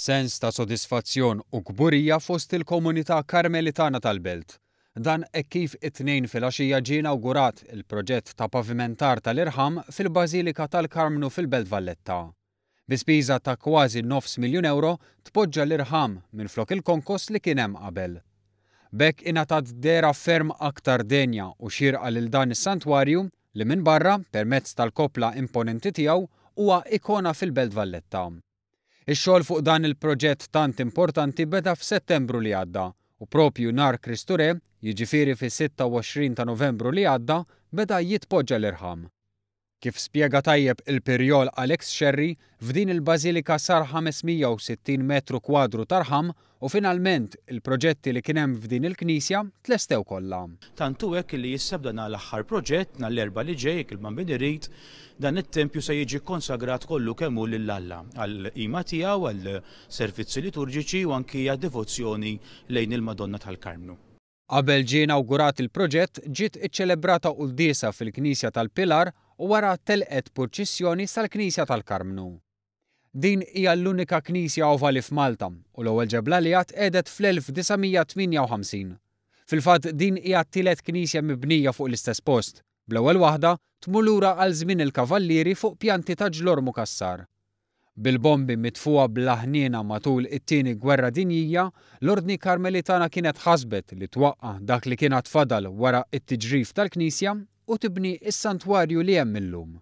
Sens ta' sodisfazzjon u kburija fost il-komunità Karmelitana tal-Belt. Dan hekk kif it-tnejn filgħaxija ġie inawgurat il-proġett ta' pavimentar tal-Irħam fil-Bażilika tal-Karmnu fil-Belt Valletta. Bi spiża ta' kważi €900,000 tpoġġa l-Irħam minflok il-konkos li kien hemm qabel. B'hekk ingħatat dehra ferm aktar denja u xierqa lil dan is-santwarju li minn barra permezz tal-kopla imponenti tiegħu huwa ikona fil-Belt Valletta. Ix-xogħol fuq dan il-proġett tant importanti beda f'Settembru li għadda u propju nhar Kristu Re, jiġifieri fis-26 ta' Novembru li għadda, beda jitpoġġa l-Irħam. Kif spjega tajjeb il-Pirjol Alex Xerri, f'din il-Bażilika sar 560 metru kwadru tarħam u finalment il-proġetti li kien hemm f'din il-Knisja tlestew kollha. Tantu hekk li jissebda l-aħħar proġett l-erba' li ġej il-man min irid dan it-tempju se jiġi konsagrat kollu kemm hu lill-Alla għall-qima tiegħu għall-servizzi liturġiċi u anki għad-devozzjoni lejn il-Madonna tal-Karmnu. Qabel ġie inawgurat il-proġett ġiet iċċelebrata qudiesa fil-Knisja tal-Pilar u wara telqet purċissjoni sal-Knisja tal-Karmnu. Din hija l-unika knisja ovali f'Malta u l-ewwel ġebla li għedet fl-1958. Fil-fatt din hija t-tielet knisja mibnija fuq l-istess post, bl-ewwel waħda tmur lura għal żmien il-Kavallieri fuq pjanti ta' ġlor mukassar. Bil-bombi mitfuqa bl-aħniena matul it-tieni Gwerra Dinjija, l-Ordni Karmelitana kienet ħasbet li twaqqa' dak li kien fadal wara t-tiġrif tal-Knisja u tibni s-santwarju li hemm illum.